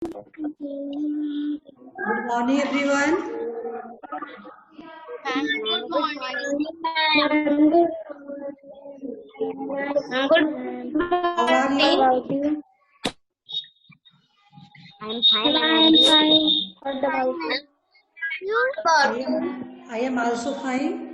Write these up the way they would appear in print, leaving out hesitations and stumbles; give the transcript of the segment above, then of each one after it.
Good morning, everyone. Good morning. How are you? I'm fine. What about you? I am also fine.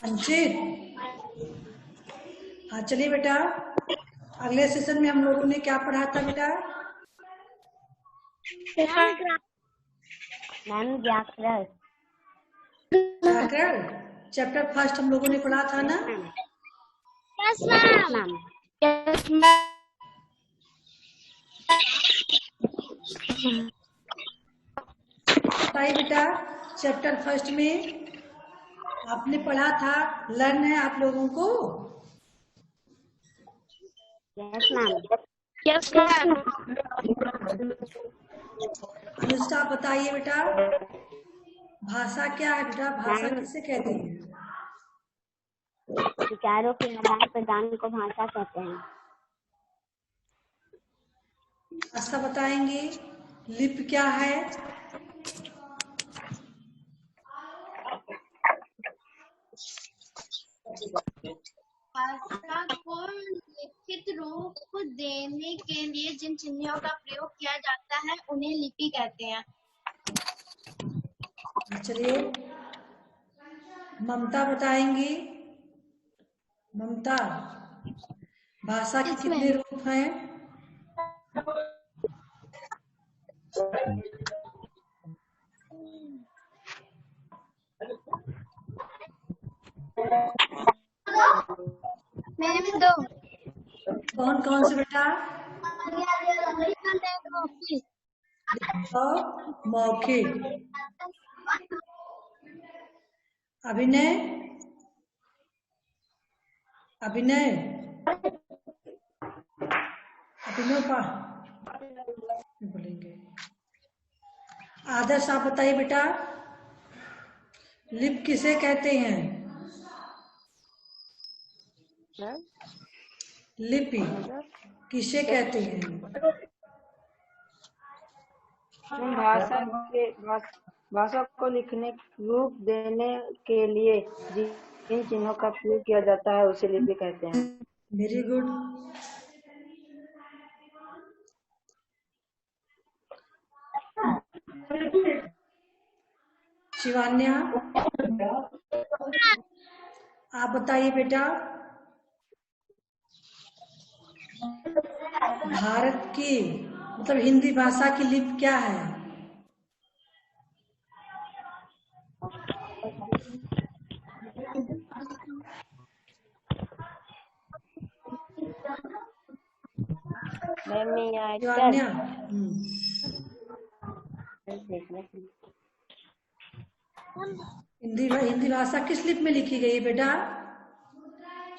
Anchit, हाँ चलिए बेटा, अगले session में हम लोगों ने क्या पढ़ा था बेटा? मैम व्याकरण। व्याकरण चैप्टर फर्स्ट हम लोगों ने पढ़ा था ना? Yes ma'am. Yes ma'am. बताइए बेटा, चैप्टर फर्स्ट में आपने पढ़ा था, लर्न है आप लोगों को? Yes ma'am. Yes ma'am. Anushka बताइए बेटा, भाषा क्या है बेटा? भाषा किसे कहते हैं? विचारों के आदान प्रदान को भाषा कहते हैं। अच्छा बताएंगे, लिप क्या है? भाषा को लिखित रूप देने के लिए जिन चिन्हों का प्रयोग किया जाता है उन्हें लिपि कहते हैं। चलिए ममता बताएंगी। ममता, भाषा के कितने रूप हैं? मैम दो। कौन कौन से बेटा? और मौखिक। अभिनय, अभिनय, अभिनय बोलेंगे। आदर्श आप बताइए बेटा, लिप किसे कहते हैं? लिपि किसे कहते हैं? भाषा को लिखने रूप देने के लिए जिन चिन्हों का प्रयोग किया जाता है उसे लिपि कहते हैं। Very good. शिवान्या, आप बताइए बेटा, भारत की मतलब हिंदी भाषा की लिपि क्या है? शिवान्या, हिंदी भाषा किस लिपि में लिखी गई है बेटा?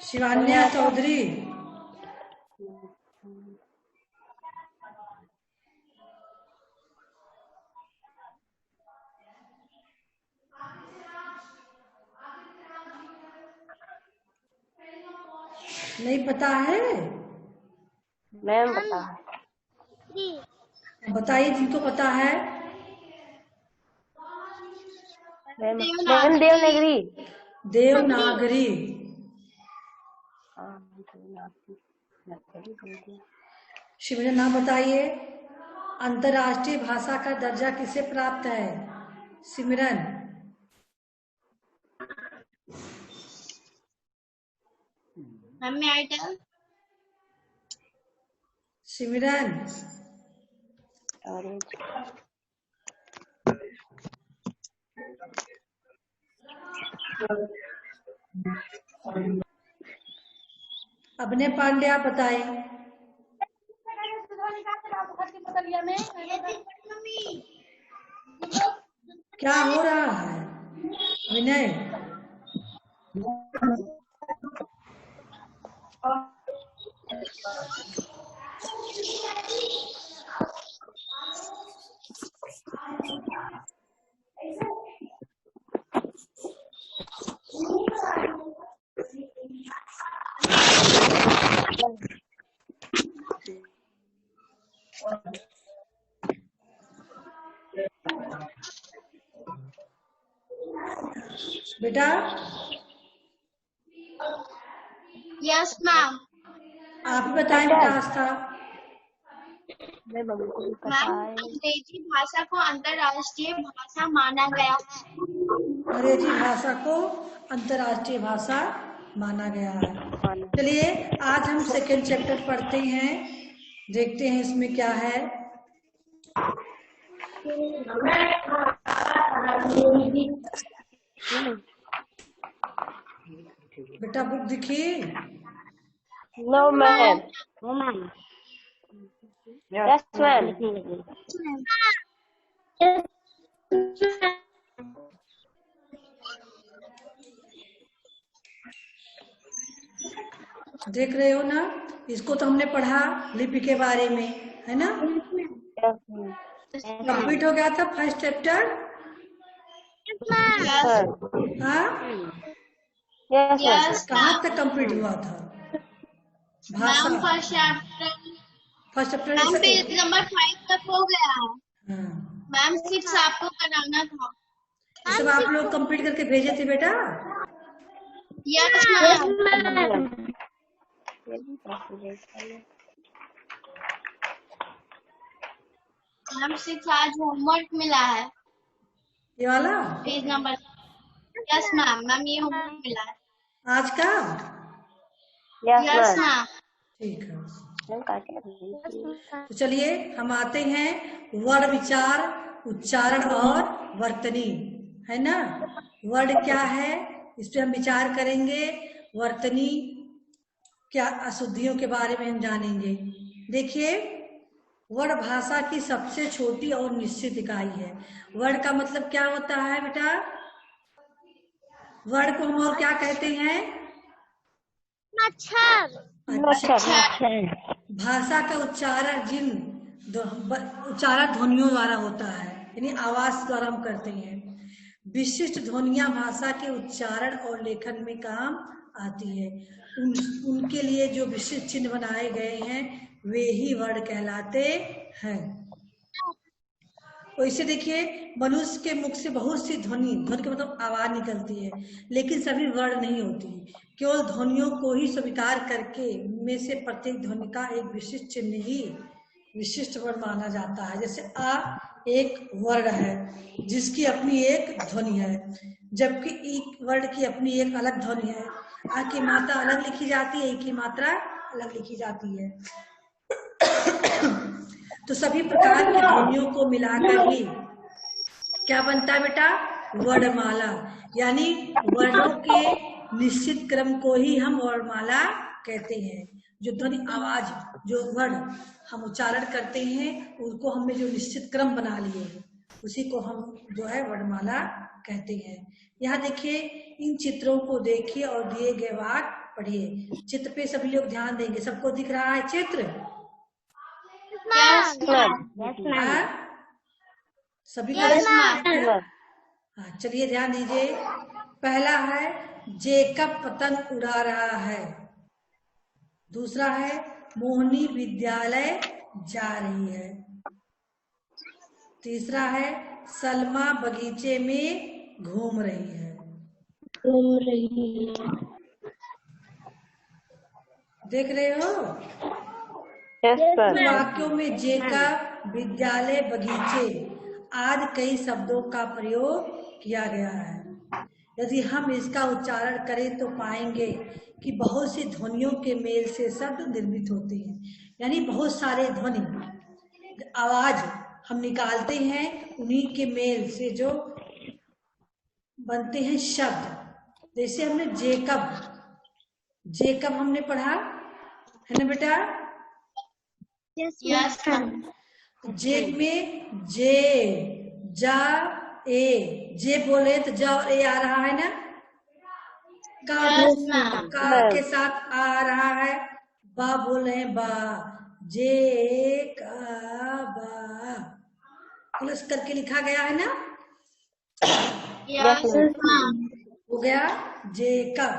शिवान्या चौधरी। नहीं पता है? मैम पता है। बताइए जिनको पता है। मैम देवनागरी। देवनागरी। शिवजी नाम बताइए। अंतर्राष्ट्रीय भाषा का दर्जा किसे प्राप्त है? सिमरन। सिमरन। अभिनय पांडे आप बताएं। क्या हो रहा है विनय? बेटा यस मैम। आप ही बताएं बेटा आस्था। मैम अंग्रेजी भाषा को अंतर्राष्ट्रीय भाषा माना गया है। अंग्रेजी भाषा को अंतर्राष्ट्रीय भाषा माना गया है। चलिए आज हम सेकेंड चैप्टर पढ़ते हैं, देखते हैं इसमें क्या है। बेटा बुक दिखी? No ma'am. No ma'am. Yes ma'am. देख रहे हो ना, इसको तो हमने पढ़ा लिपि के बारे में, है ना? कंप्लीट हो गया था फर्स्ट चैप्टर। हाँ, कहाँ तक कंप्लीट हुआ था? भाषा फर्स्ट चैप्टर पेज नंबर 5 तक हो गया है। हाँ, मैम 6 आपको कराना था। ये सब आप लोग कंप्लीट करके भेजे थे बेटा? Yes ma'am. मैम 6 आज होमवर्क मिला है, ये वाला page number. Yes ma'am. Ma'am ये होमवर्क मिला है आज का? Yes ma'am. ठीक है, तो चलिए हम आते हैं वर्ण विचार, उच्चारण और वर्तनी, है ना? वर्ड क्या है इस पे हम विचार करेंगे, वर्तनी क्या अशुद्धियों के बारे में हम जानेंगे। देखिए, वर्ण भाषा की सबसे छोटी और निश्चित इकाई है। वर्ण का मतलब क्या होता है बेटा? वर्ण को हम और क्या कहते हैं? भाषा का उच्चारण जिन उच्चारण ध्वनियों द्वारा होता है, यानी आवाज द्वारा हम करते हैं। विशिष्ट ध्वनियां भाषा के उच्चारण और लेखन में काम आती है। उनके लिए जो विशिष्ट चिन्ह बनाए गए हैं वे ही वर्ण कहलाते हैं। तो इसे देखिए, मनुष्य के मुख से बहुत सी ध्वनि का मतलब आवाज निकलती है, लेकिन सभी वर्ण नहीं होती। केवल ध्वनियों को ही स्वीकार करके उनमें से प्रत्येक ध्वनि का एक विशिष्ट चिन्ह ही विशिष्ट वर्ण माना जाता है। जैसे आ एक वर्ण है जिसकी अपनी एक ध्वनि है, जबकि ई वर्ण की अपनी एक अलग ध्वनि है। आ की मात्रा अलग लिखी जाती है, ई की मात्रा अलग लिखी जाती है। तो सभी प्रकार की ध्वनियों को मिलाकर ही क्या बनता है बेटा? वर्णमाला, यानी वर्णों के निश्चित क्रम को ही हम वर्णमाला कहते हैं। जो ध्वनि आवाज, जो वर्ण हम उच्चारण करते हैं, उनको हमने जो निश्चित क्रम बना लिए उसी को हम जो है वर्णमाला कहते हैं। यहाँ देखिए, इन चित्रों को देखिए और दिए गए वाक्य पढ़िए। चित्र पे सभी लोग ध्यान देंगे। सबको दिख रहा है चित्र? सभी को? हाँ, चलिए ध्यान दीजिए। पहला है जेकब पतंग उड़ा रहा है। दूसरा है मोहिनी विद्यालय जा रही है। तीसरा है सलमा बगीचे में घूम रही है। देख रहे हो? वाक्यों में जेकब, विद्यालय, बगीचे आदि कई शब्दों का प्रयोग किया गया है। यदि हम इसका उच्चारण करें तो पाएंगे कि बहुत सी ध्वनियों के मेल से शब्द निर्मित होते हैं। यानी बहुत सारे ध्वनि आवाज हम निकालते हैं, उन्हीं के मेल से जो बनते हैं शब्द। जैसे हमने जेकब हमने पढ़ा है ना बेटा? Yes ma'am. जेक में जे, जा, ए, जे बोले तो जा और ए आ रहा है ना? का के साथ आ रहा है, बा बोल रहे हैं, बा, जे का बा, प्लस करके लिखा गया है ना, Yes, ma'am. हो गया जेकब।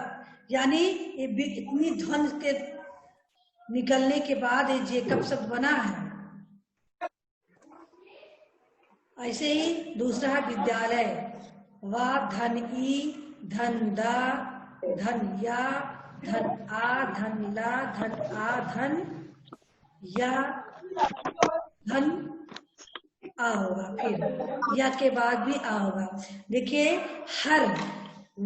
यानी ये इतनी ध्वनि के निकलने के बाद ये जेकब शब्द बना है। ऐसे ही दूसरा है विद्यालय, वा धन ई, धन दा, धन या, धन आ, धन ला, धन आ, धन या, धन आ होगा, फिर या के बाद भी आ होगा। देखिए हर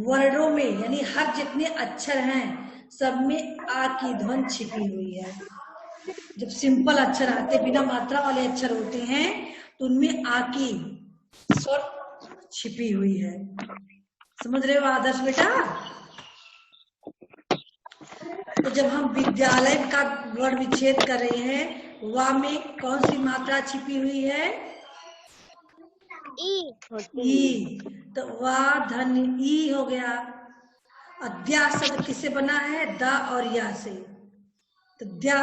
वर्डों में यानी हर जितने अक्षर हैं सब में आ की ध्वनि छिपी हुई है। जब सिंपल अक्षर आते बिना मात्रा वाले अक्षर होते हैं तो उनमें आ की स्वर छिपी हुई है। समझ रहे हो आदर्श बेटा? तो जब हम विद्यालय का वर्ण विच्छेद कर रहे हैं, वा में कौन सी मात्रा छिपी हुई है? ई। तो वा धन ई हो गया। अद्या शब्द किससे बना है? दा और या से। तो द्या,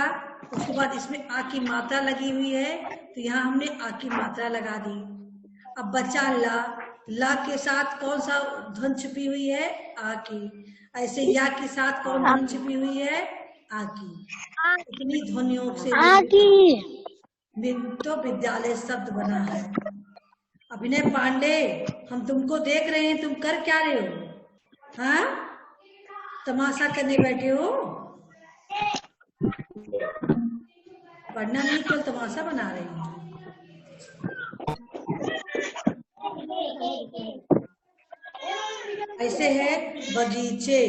उसके बाद इसमें आ की मात्रा लगी हुई है तो यहाँ हमने आ की मात्रा लगा दी। अब बचा ला, ला के साथ कौन सा ध्वनि छिपी हुई है? आ की। ऐसे या के साथ कौन ध्वनि छिपी हुई है? आ की। इतनी ध्वनियों से तो विद्यालय शब्द बना है। अभिनय पांडे, हम तुमको देख रहे हैं, तुम कर क्या रहे हो? हाँ, तमाशा करने बैठे हो? पढ़ना नहीं, केवल तमाशा बना रहे हो। ऐसे है बगीचे,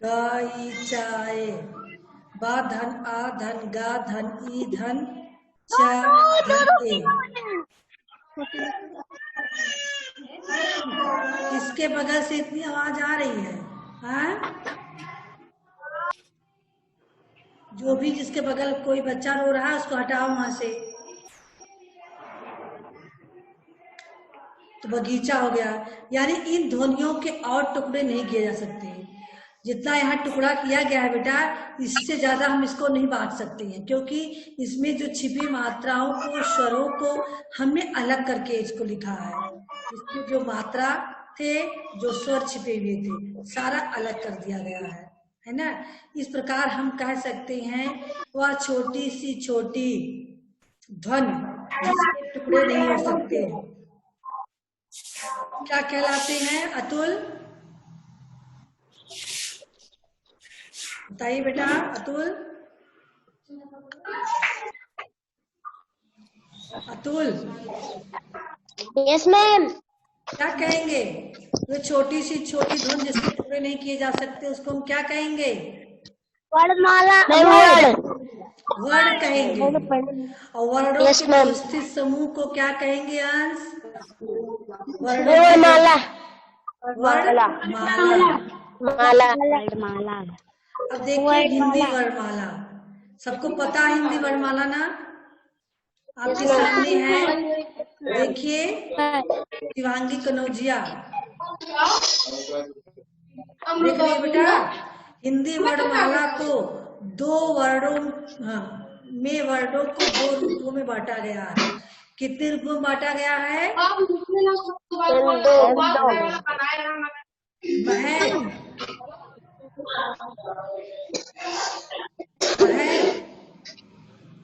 बागीचाए, बा धन आ, धन गा, धन ई, धन चा, धन ए। किसके बगल से इतनी आवाज आ रही है? हाँ, जो भी जिसके बगल कोई बच्चा रो रहा है उसको हटाओ वहां से। तो बगीचा हो गया। यानी इन ध्वनियों के और टुकड़े नहीं किए जा सकते। जितना यहाँ टुकड़ा किया गया है बेटा, इससे ज्यादा हम इसको नहीं बांट सकते हैं, क्योंकि इसमें जो छिपी मात्राओं को, स्वरों को हमने अलग करके इसको लिखा है। इसमें जो मात्रा थे, जो स्वर छिपे हुए थे, सारा अलग कर दिया गया है ना। इस प्रकार हम कह सकते हैं वह छोटी सी छोटी ध्वनि जिसके टुकड़े नहीं हो सकते क्या कहलाते हैं? अतुल बताइए बेटा। Atul, Atul yes ma'am. क्या कहेंगे? वो छोटी सी छोटी ध्वनि जिसके टुकड़े नहीं किए जा सकते उसको हम क्या कहेंगे? वर्णमाला। वर्ड कहेंगे। और वर्णों के उपस्थित समूह को क्या कहेंगे अंश? वर्णमाला। वर्णमाला। अब देखिए हिंदी वर्णमाला, सबको पता है हिंदी वर्णमाला ना? आपके सामने है, देखिए शिवांगी कनौजिया, देख रही बेटा। हिंदी वर्णमाला को दो वर्णों में, वर्णों को दो रूपों में बांटा गया है। कितने रूपों में बांटा गया है?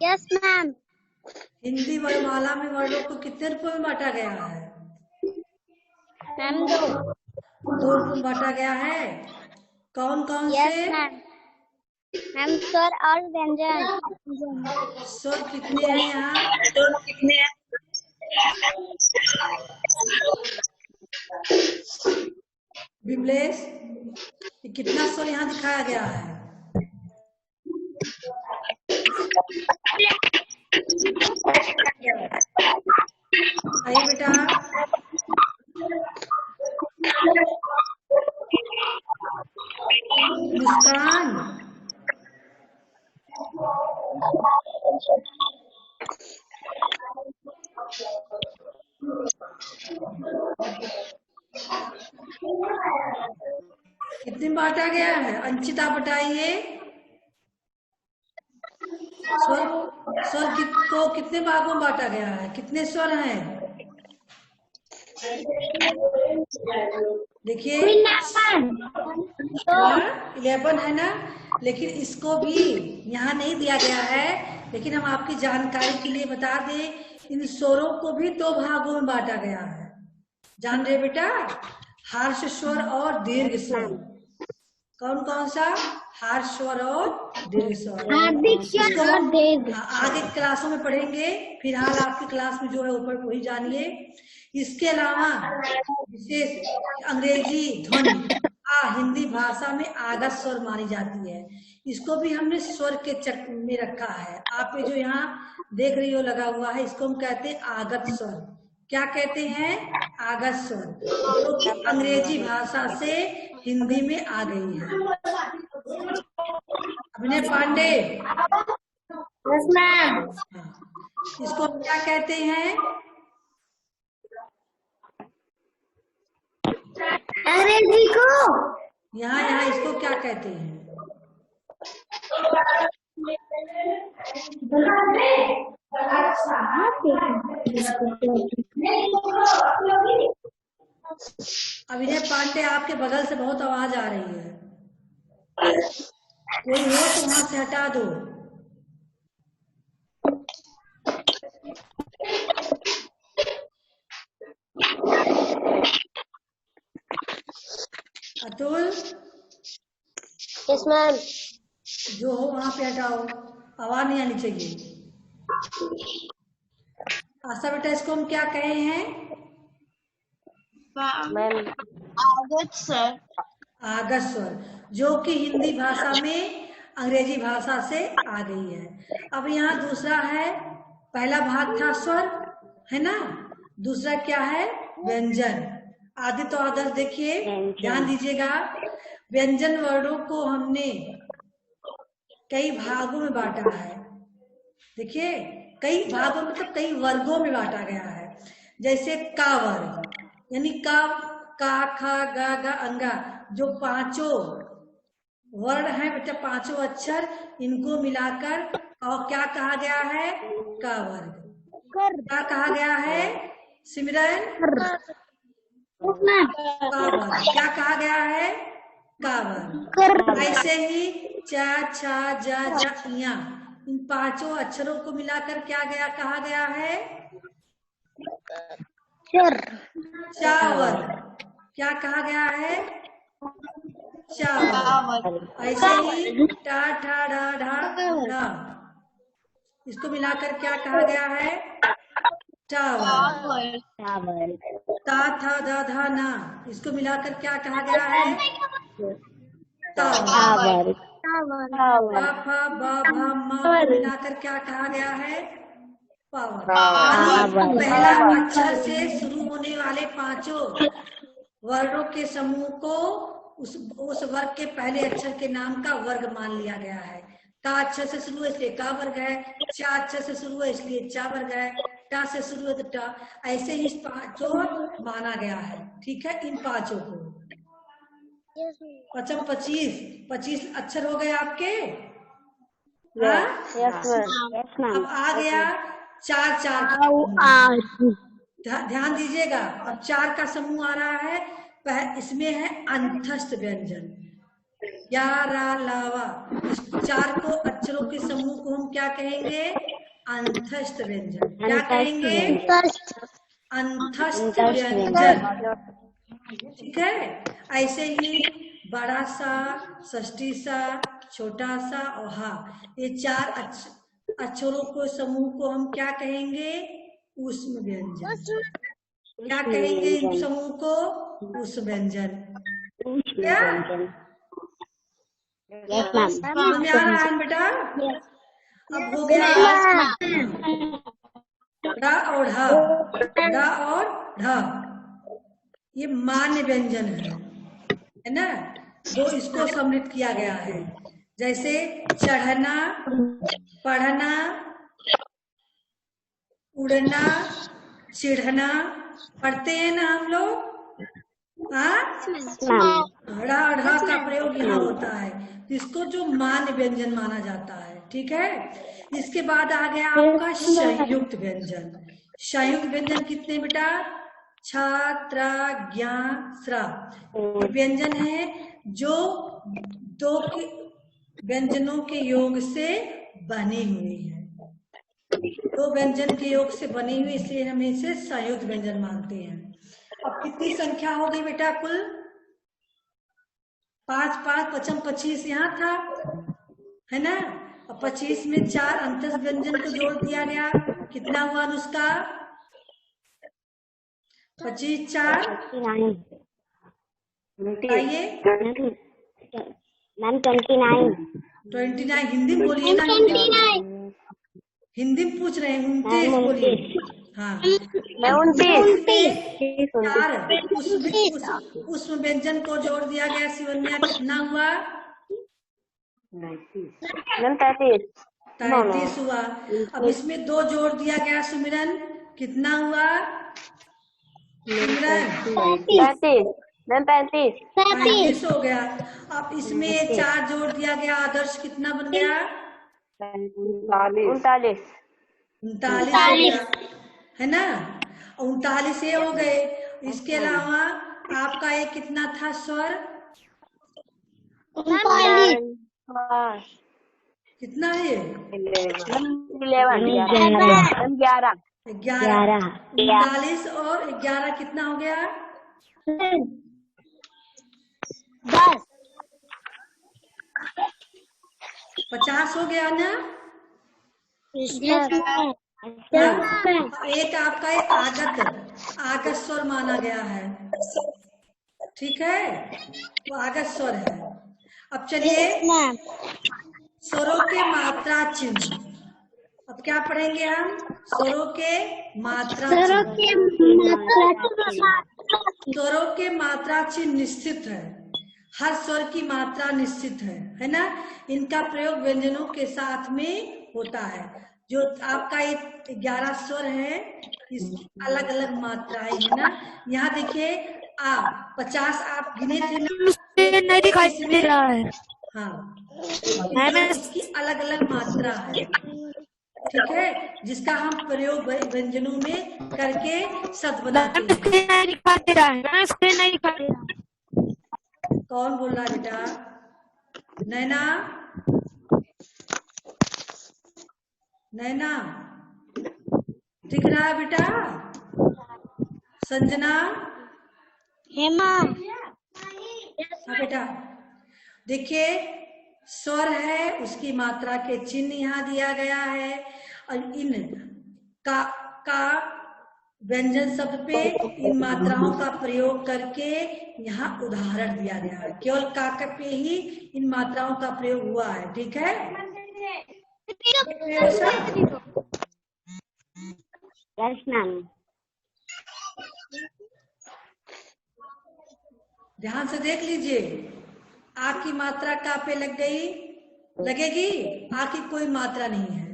Yes ma'am. हिंदी वर्णमाला में वर्णों को कितने रूपों में बांटा गया है? मैम दो रूपों में बांटा गया है। कौन कौन से? मैम स्वर और व्यंजन। स्वर कितने हैं यहाँ? विमलेश, ये कितना स्वर यहाँ दिखाया गया है? सही बेटा। मुस्कान, कितनी बांटा गया है? अंशिता बताइए। स्वर को कितने भागों में बांटा गया है? कितने स्वर हैं? देखिए 11 है ना, लेकिन इसको भी यहाँ नहीं दिया गया है, लेकिन हम आपकी जानकारी के लिए बता दें, इन स्वरों को भी 2 भागों में बांटा गया है। जान रहे बेटा? हर्ष स्वर और दीर्घ स्वर। कौन कौन सा? हर्ष स्वर और दीर्घ स्वर। आगे क्लासों में पढ़ेंगे, फिलहाल आपकी क्लास में जो है ऊपर वही जानिए। इसके अलावा विशेष अंग्रेजी ध्वनि हिंदी भाषा में आगत स्वर मानी जाती है। इसको भी हमने स्वर के चक में रखा है। आप ये जो यहाँ देख रही हो लगा हुआ है, इसको हम कहते हैं आगत स्वर। क्या कहते हैं? आगत स्वर, जो कि अंग्रेजी भाषा से हिंदी में आ गई है। अभिनय पांडे, इसको क्या कहते हैं? अंग्रेजी को यहाँ इसको क्या कहते हैं? अभिनय पांडे, आपके बगल से बहुत आवाज आ रही है, कोई हो तो वहां से हटा दो। अतुल, यस मैम, जो हो वहां पे हटाओ, आवाज नहीं आनी चाहिए। आशा बेटा, इसको हम क्या कहे हैं? आगत स्वर। आगत स्वर, जो कि हिंदी भाषा में अंग्रेजी भाषा से आ गई है। अब यहाँ दूसरा है, पहला भाग था स्वर, है ना, दूसरा क्या है? व्यंजन। आदि तो आदर्श देखिए, ध्यान दीजिएगा। व्यंजन वर्णों को हमने कई भागों में बांटा है। देखिए, कई भागों में, मतलब कई वर्गों में बांटा गया है। जैसे का वर्ग, यानी का, खा, गा, अंगा, जो 5 वर्ण है बेटा, 5 अक्षर, इनको मिलाकर और क्या कहा गया है? का वर्ग। क्या कहा गया है सिमरन? का वर्ग। क्या कहा गया है? का वर्ग। ऐसे ही चा, छा, जा, इया, इन 5 अक्षरों को मिलाकर क्या कहा गया है? चावर। क्या कहा गया है? चावर। ऐसे ही टा, ठा, डा, ढा, इसको मिलाकर क्या कहा गया है? टावर। ता, था, दा, धा, ना, इसको मिलाकर क्या कहा गया है? टावर। पा, फा, बा, भा, मा, मिलाकर क्या कहा गया है? पावर। पहला अक्षर से शुरू होने वाले 5 वर्णों के समूह को उस वर्ग के पहले अक्षर के नाम का वर्ग मान लिया गया है। का अक्षर से शुरू है इसलिए का वर्ग है, चा अक्षर से शुरू है इसलिए चा वर्ग है, टा से शुरू है तो टा। ऐसे ही 5 माना गया है। ठीक है, इन 5 को 25 अक्षर हो गए आपके। अब आ गया 4 ध्यान दीजिएगा। अब 4 का समूह आ रहा है, इसमें है अंतस्थ व्यंजन, या, रा, लावा। इस 4 को अक्षरों के समूह को हम क्या कहेंगे? अंतस्थ व्यंजन। क्या कहेंगे? अंतस्थ व्यंजन। ठीक है, ऐसे ही बड़ा सा, षष्ठी सा, छोटा सा और हा, ये 4 अक्षरों को समूह को हम क्या कहेंगे? ऊष्म व्यंजन। क्या कहेंगे इन समूह को? ऊष्म व्यंजन। क्या समझ में आ रहा है बेटा? अब हो गया ढ और ढ, ये मान्य व्यंजन है ना, जो इसको सम्मिलित किया गया है। जैसे चढ़ना, पढ़ना, उड़ना, चिढ़ना, पढ़ते हैं ना हम लोग। अड़ा अढ़ा का प्रयोग यहाँ होता है, इसको जो मान्य व्यंजन माना जाता है। ठीक है, इसके बाद आ गया आपका संयुक्त व्यंजन। संयुक्त व्यंजन कितने बेटा? छ, त्र, ज्ञ, स्र। ये व्यंजन है जो दो के व्यंजनों के योग से बनी हुई है, दो व्यंजन के योग से बनी हुई, इसलिए हम इसे संयुक्त व्यंजन मानते हैं। अब कितनी संख्या हो गई बेटा? कुल 5 5 पचम 25 यहाँ था, है ना। अब 25 में 4 अंतस व्यंजन को जोड़ दिया गया, कितना हुआ उसका? 25 4 बताइए। मैम 29। 29 हिंदी में बोलिए ना, हिंदी में पूछ रहे हैं। 29 बोलिए। हाँ, 29 उसमें व्यंजन को जोड़ दिया गया शिवन्या, कितना हुआ? 33 हुआ। अब इसमें 2 जोड़ दिया गया सुमिरन, कितना हुआ सुमिरन? 35 हो गया। अब इसमें 4 जोड़ दिया गया आदर्श, कितना बन गया? 39 हो गया, है ना। 39 ये हो गए। इसके अलावा आपका एक कितना था स्वर? कितना है? 11। 39 और 11 कितना हो गया? 10। 50 हो गया ना। एक आपका एक आगत स्वर माना गया है, ठीक है, वो आगत स्वर है। अब चलिए स्वरों के मात्रा चिन्ह, अब क्या पढ़ेंगे हम? स्वरों के मात्रा चिन्ह। स्वरों के मात्रा चिन्ह निश्चित है, हर स्वर की मात्रा निश्चित है ना। इनका प्रयोग व्यंजनों के साथ में होता है। जो आपका एक 11 स्वर है, इसकी अलग अलग मात्राएं है ना। यहाँ देखिए, 50 आप गिने थे ना, नहीं दिखाई दे रहा है। हाँ, इसकी अलग अलग मात्रा है, ठीक है, जिसका हम प्रयोग व्यंजनों में करके शब्द बनाते हैं। नहीं दिखाई दे रहा है, स्क्रीन नहीं दिखाई दे रहा है। कौन बोल रहा है बेटा? नैना, नैना दिख रहा है बेटा? संजना, हेमा, हाँ बेटा, देखिए स्वर है, उसकी मात्रा के चिन्ह यहाँ दिया गया है, और इन का व्यंजन शब्द पे इन मात्राओं का प्रयोग करके यहाँ उदाहरण दिया गया है। केवल का पे ही इन मात्राओं का प्रयोग हुआ है, ठीक है। ध्यान से देख लीजिए, आ की मात्रा का पे लग गई, लगेगी, आ की कोई मात्रा नहीं है।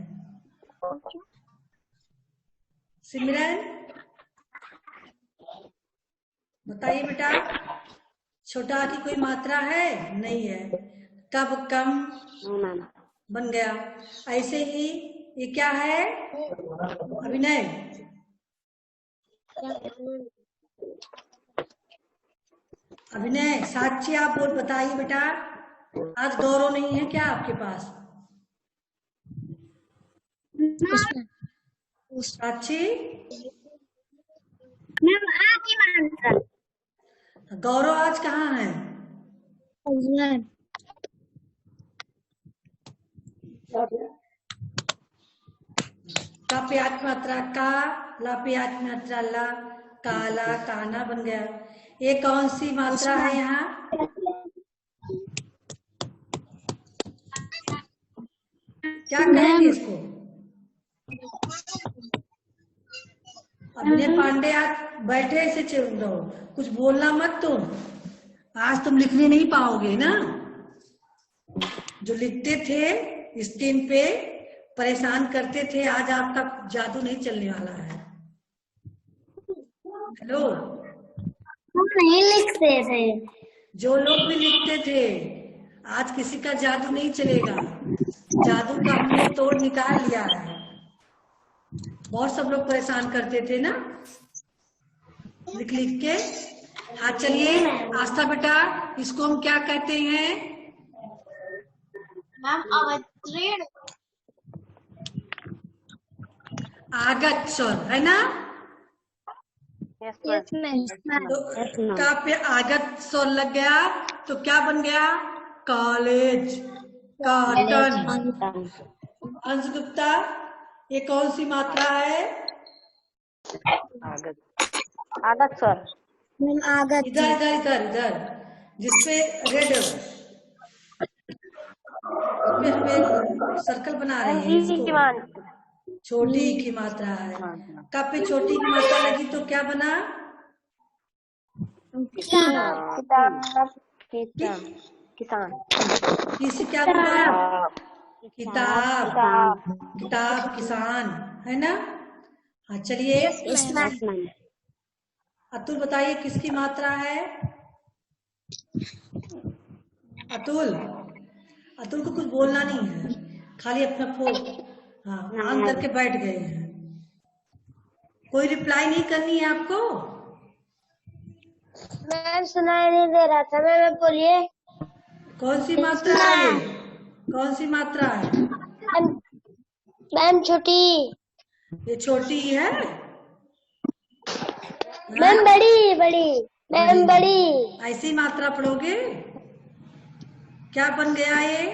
सिमरन बताइए बेटा, छोटा की कोई मात्रा है? नहीं है। कब कम बन गया। ऐसे ही ये क्या है? अभिनय, अभिनय, साक्षी आप बोल बताइए बेटा, आज गौरव नहीं है क्या आपके पास? साक्षी, गौरव आज कहाँ है? का प्याज मात्रा का, ला प्याज मात्रा ला, काला काना बन गया। ये कौन सी मात्रा है यहाँ? क्या कहेंगे इसको? अभिनय पांडे, आज बैठे ऐसे चल रहो, कुछ बोलना मत तुम, आज तुम लिखने नहीं पाओगे ना। जो लिखते थे स्क्रीन पे, परेशान करते थे, आज आपका जादू नहीं चलने वाला है। हेलो, नहीं लिखते थे। जो लोग भी लिखते थे, आज किसी का जादू नहीं चलेगा। जादू का हमने तोड़ निकाल लिया है। बहुत सब लोग परेशान करते थे ना लिख लिख के। हाँ चलिए आस्था बेटा, इसको हम क्या कहते हैं? मैम अवतरण। आगत स्वर है ना? Yes ma'am. तो का पे आगत स्वर लग गया तो क्या बन गया? College, cotton. अंश गुप्ता, ये कौन सी मात्रा है? आगत सर। आगत। इधर इधर इधर इधर, जिसपे रेड इसमें हम एक सर्कल बना रहे हैं इसको। छोटी की मात्रा है। कब पे छोटी की मात्रा लगी तो क्या बना? किसान। किसी क्या बना? किताब, किताब किसान है ना? हाँ चलिए अतुल बताइए किसकी मात्रा है? अतुल, अतुल को कुछ बोलना नहीं है, खाली अपना हाँ ऑन करके बैठ गए हैं। कोई रिप्लाई नहीं करनी है आपको? मैम सुनाई नहीं दे रहा था। मैम बोलिए। कौन सी मात्रा है ये? कौन सी मात्रा है? मैम छोटी। ये छोटी है? मैम बड़ी बड़ी। मैम बड़ी। ऐसी मात्रा पढ़ोगे? क्या बन गया ये?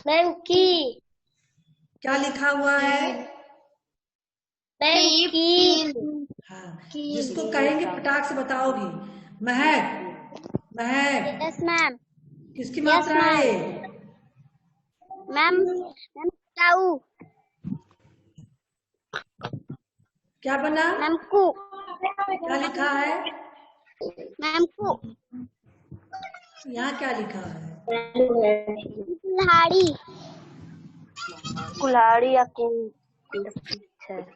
मैम की। क्या लिखा हुआ है? मैम की। हाँ, जिसको कहेंगे फटाक से बताओगी। महक, महक यस मैम। किसकी मात्रा है? मैम ताऊ। क्या बना? मैम को। क्या लिखा है? मैम को। यहाँ क्या लिखा है? कुल्हाड़ी। कुल्हाड़ी या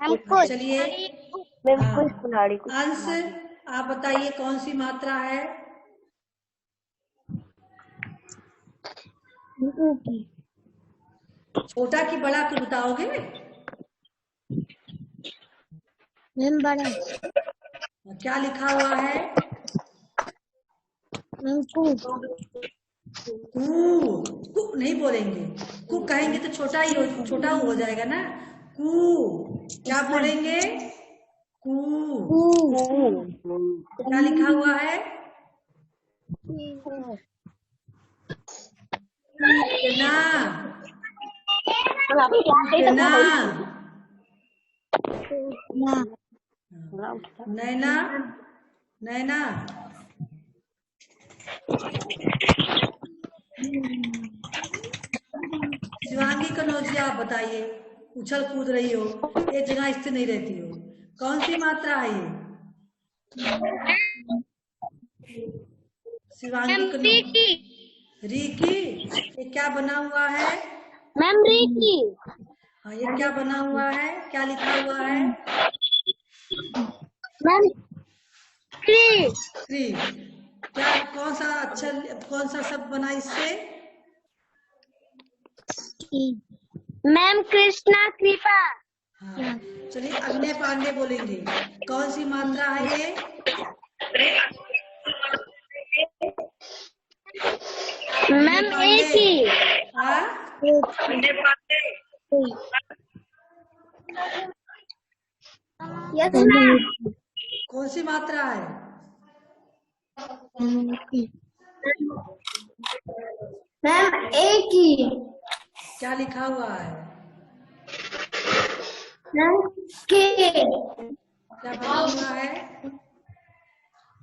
हमको। चलिए कुल्हाड़ी। अंश आप बताइए कौन सी मात्रा है? छोटा कि बड़ा कुछ बताओगे? मैम बड़ा। क्या लिखा हुआ है? मैम को। कू नहीं बोलेंगे, कू कहेंगे तो छोटा हो जाएगा ना। कू क्या बोलेंगे? कू। क्या लिखा हुआ है? ना ना नैना, नैना शिवांगी कनौजिया आप बताइए, उछल कूद रही हो, एक जगह स्थिर नहीं रहती हो, कौन सी मात्रा है ये? शिवांगी रीकी, ये क्या बना हुआ है? Ma'am Ricky. हाँ ये क्या बना हुआ है? क्या लिखा हुआ है? मैम श्री। क्या कौन सा अक्षर, कौन सा शब्द बना इससे? मैम कृष्णा कृपा। हाँ चलिए अग्नि पांडे बोलेंगे, कौन सी मात्रा है ये? मैम एक ही। हाँ यस मैम। कौन सी मात्रा है? मैम एक ही। क्या लिखा हुआ है? मैम के। क्या बना हुआ है?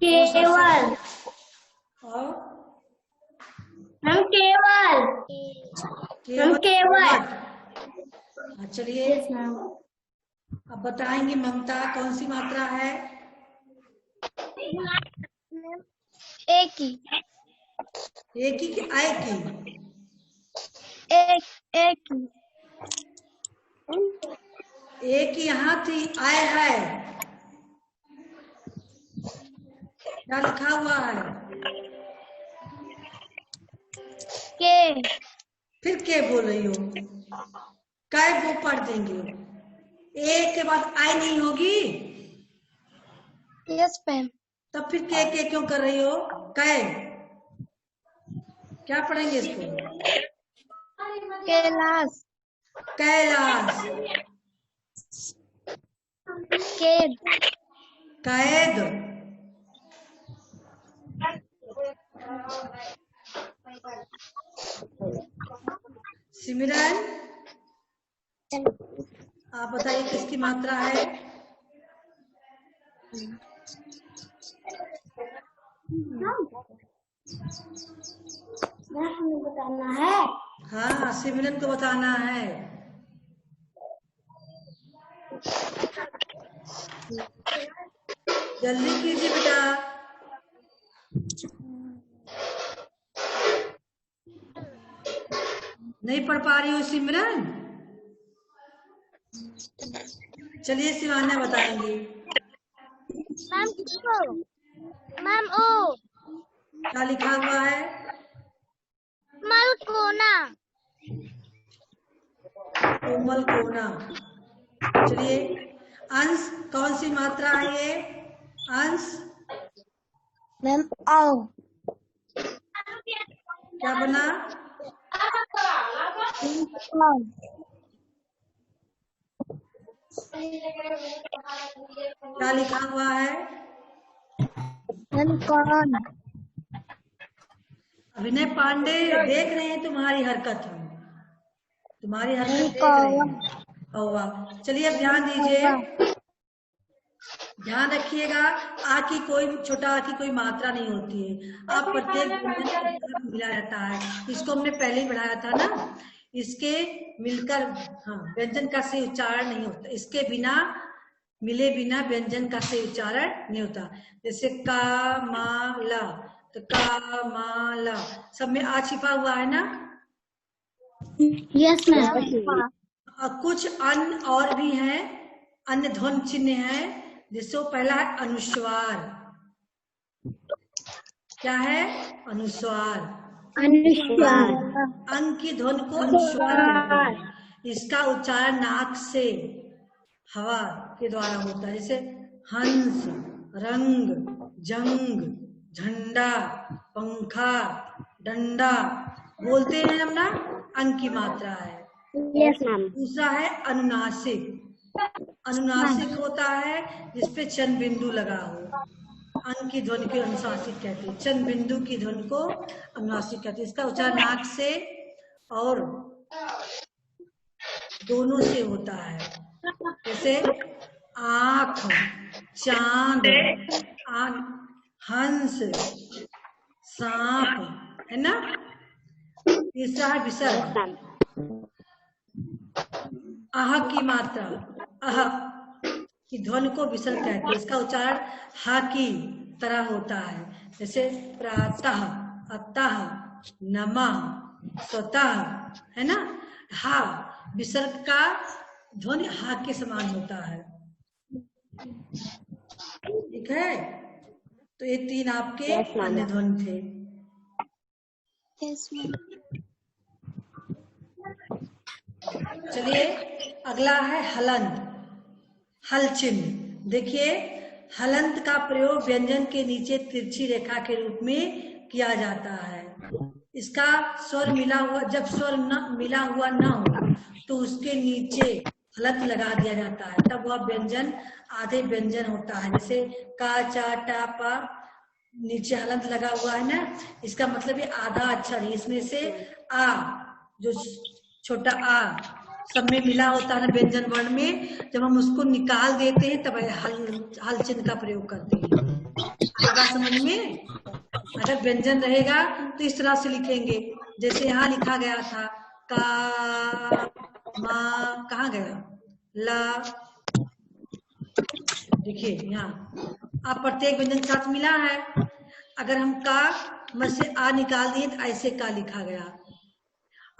केवल। और मैम केवल। मैम केवल। चलिए अब बताएंगे ममता, कौन सी मात्रा है? एक ही। एक ही कि आय की? एक ही। एक ही यहाँ थी, आय है। क्या लिखा हुआ है? के। फिर के बोल रही हो? काय वो पढ़ देंगे। ए के बाद आई नहीं होगी, यस मैम। तब फिर के क्यों कर रही हो? कै, क्या पढ़ेंगे इसको? कैलाश। कैलाश। कैद। कैद। सिमरन, आप बताइए किसकी मात्रा है? हमें बताना है। हाँ, सिमरन को बताना है। जल्दी कीजिए बेटा। नहीं पढ़ पा रही हो सिमरन? चलिए शिवान्या बताएंगी। मैम किसको? मैम ओ। क्या लिखा हुआ है? मलकोना। कोमल कोना। चलिए, अंश कौन सी मात्रा है ये? अंश मैम आओ। क्या बना? क्या लिखा हुआ है? कौन? अभिनय पांडे, देख रहे हैं तुम्हारी हरकत, हम तुम्हारी हरकत देख रहे हैं। कौवा। चलिए अब ध्यान दीजिए, ध्यान रखिएगा। आ की कोई छोटा आ की कोई मात्रा नहीं होती है। आप प्रत्येक व्यंजन को मिला रहता है। इसको हमने पहले ही पढ़ाया था ना। इसके मिलकर, हाँ, व्यंजन का सही उच्चारण नहीं होता। इसके बिना, मिले बिना व्यंजन का सही उच्चारण नहीं होता। जैसे का मा ला, तो का मा ला, सब में आ छिपा हुआ है ना? Yes ma'am. कुछ अन्य और भी हैं, अन्य ध्वनि चिन्ह है, जिससे पहला है अनुस्वार। क्या है? अनुस्वार। अनुस्वार। अंक की ध्वनि को अनुस्वार कहते हैं। इसका उच्चारण नाक से हवा के द्वारा होता है। जैसे हंस, रंग, जंग, झंडा, पंखा, डंडा, बोलते हैं हम ना, अंक की मात्रा है। Yes ma'am. दूसरा है अनुनासिक। अनुनासिक होता है जिसपे चंद बिंदु लगा हो। अंक की ध्वनि को अनुनासिक कहते हैं। चंद बिंदु की ध्वनि को अनुनासिक कहते हैं। इसका उच्चारण नाक से और दोनों से होता है। जैसे आंख, चांद, हंस, सांप, है ना? तीसरा है विसर्ग। आह की मात्रा, आह की ध्वनि को विसर्ग कहते हैं। इसका उच्चारण हा की तरह होता है। जैसे प्रातः, अतः, नमः, स्वतः, है ना? हा विसर्ग का ध्वनि हा के समान होता है। ठीक है, तो ये तीन आपके अन्य ध्वनि थे। Yes ma'am. चलिए अगला है हलंत। हल चिन्ह देखिए, हलंत का प्रयोग व्यंजन के नीचे तिरछी रेखा के रूप में किया जाता है। इसका स्वर मिला हुआ, जब स्वर न मिला हुआ न हो तो उसके नीचे हलंत लगा दिया जाता है, तब वह व्यंजन आधे व्यंजन होता है। जैसे का, चा, टा, पा, नीचे हलंत लगा हुआ है ना, इसका मतलब ये आधा अक्षर है। इसमें से आ, जो छोटा आ सब में मिला होता है ना व्यंजन वर्ण में, जब हम उसको निकाल देते हैं तब हल चिन्ह का प्रयोग करते हैं। आई बात समझ में? अगर व्यंजन रहेगा तो इस तरह से लिखेंगे, जैसे यहाँ लिखा गया था का, मा, कहाँ गया? ला। देखिए यहाँ आप प्रत्येक व्यंजन के साथ मिला है। अगर हम का में से आ निकाल दिए तो ऐसे का लिखा गया।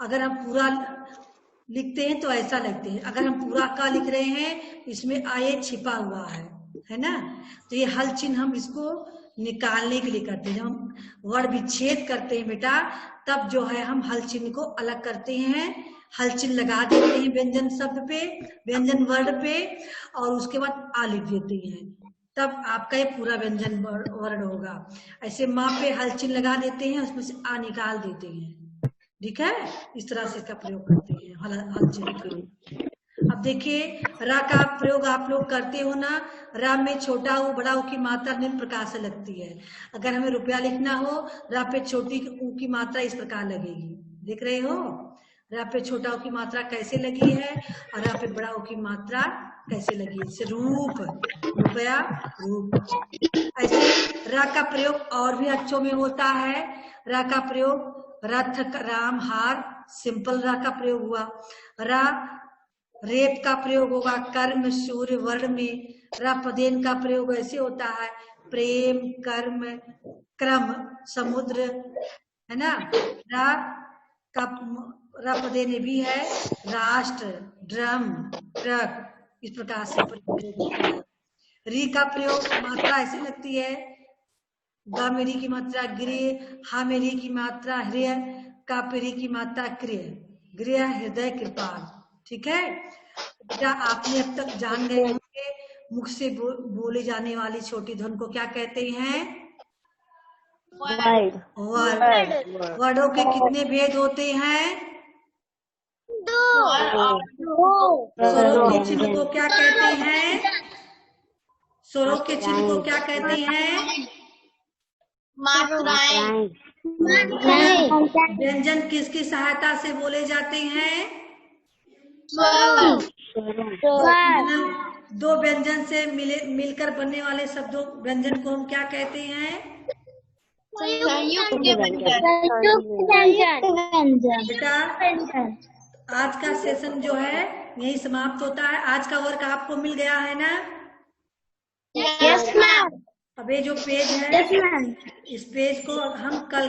अगर हम पूरा लिखते हैं तो ऐसा लिखते हैं। अगर हम पूरा का लिख रहे हैं इसमें आए छिपा हुआ है ना, तो ये हल चिन्ह हम इसको निकालने के लिए करते हैं। जब हम वर्ण विच्छेद करते हैं बेटा, तब जो है हम हल चिन्ह को अलग करते हैं, हल चिन्ह लगा देते हैं व्यंजन शब्द पे, व्यंजन वर्ण पे, और उसके बाद आ लिख देते हैं, तब आपका ये पूरा व्यंजन वर्ण होगा। ऐसे माँ पे हल चिन्ह लगा देते हैं, उसमें से आ निकाल देते हैं, ठीक है। इस तरह से इसका प्रयोग करते हैं हल चिन्ह का। अब देखिए रा का प्रयोग आप लोग करते हो ना, रा में छोटा ऊ बड़ा ऊ की मात्रा निम्न प्रकार से लगती है। अगर हमें रुपया लिखना हो, रा पे छोटी ऊ की मात्रा इस प्रकार लगेगी, देख रहे हो रा पे छोटा ऊ की मात्रा कैसे लगी है और रा पे बड़ा ऊ की मात्रा कैसे लगी है। जैसे रूप, रुपया, रूप। ऐसे रा का प्रयोग और भी अक्षरों में होता है। रा का प्रयोग रथ, राम, हार, सिंपल रा का प्रयोग हुआ। रा रेप का प्रयोग होगा कर्म, सूर्य, वर्ण में। रा पदेन का प्रयोग ऐसे होता है प्रेम, कर्म, क्रम, समुद्र, है ना। रा पदेन भी है राष्ट्र, ड्रम, ट्रक, इस प्रकार से प्रयोग होता है। री का प्रयोग मात्रा ऐसे लगती है, गा मेरी की मात्रा गृह, हा मेरी की मात्रा हृदय, का पेरी की मात्रा क्रिय, गृह, हृदय, कृपाल, ठीक है। बेटा आपने अब तक जान गए होंगे मुख से बोले जाने वाली छोटी ध्वनि को क्या कहते हैं? वर्ड। वर्डों के कितने भेद होते हैं? स्वरों के चिन्ह को क्या कहते हैं? स्वरों के चिन्ह को क्या कहते हैं? मात्राएं। व्यंजन किसकी सहायता से बोले जाते हैं? दो व्यंजन से मिलकर बनने वाले शब्दों व्यंजन को हम क्या कहते हैं? बेटा आज का सेशन जो है यही समाप्त होता है। आज का वर्क आपको मिल गया है ना? Yes ma'am. अब ये जो पेज है इस पेज को हम कल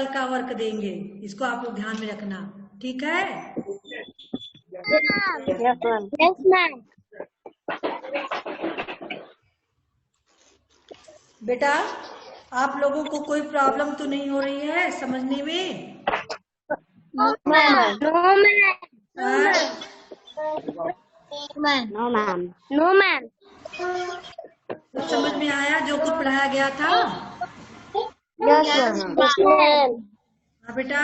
का वर्क देंगे, इसको आप लोग ध्यान में रखना, ठीक है। Yes ma'am. बेटा आप लोगों को कोई प्रॉब्लम तो नहीं हो रही है समझने में? No ma'am. No ma'am. तो समझ में आया जो कुछ पढ़ाया गया था? Yes ma'am. हाँ बेटा।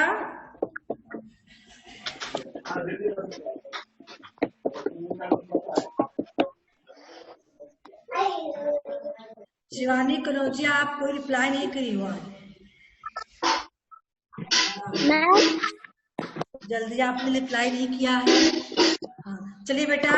शिवानी कनौजिया आप कोई रिप्लाई नहीं करी हुआ मैम। जल्दी आपने रिप्लाई नहीं किया है। हाँ चलिए बेटा,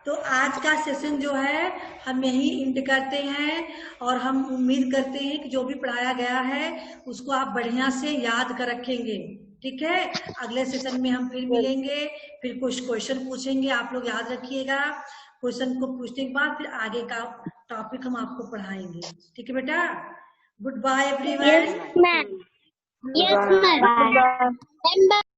तो आज का सेशन जो है हम यही एंड करते हैं और हम उम्मीद करते हैं कि जो भी पढ़ाया गया है उसको आप बढ़िया से याद कर रखेंगे, ठीक है। अगले सेशन में हम फिर मिलेंगे, फिर कुछ क्वेश्चन पूछेंगे, आप लोग याद रखिएगा। क्वेश्चन को पूछने के बाद फिर आगे का टॉपिक हम आपको पढ़ाएंगे, ठीक है बेटा। Good bye everyone. Yes ma'am. Yes ma'am.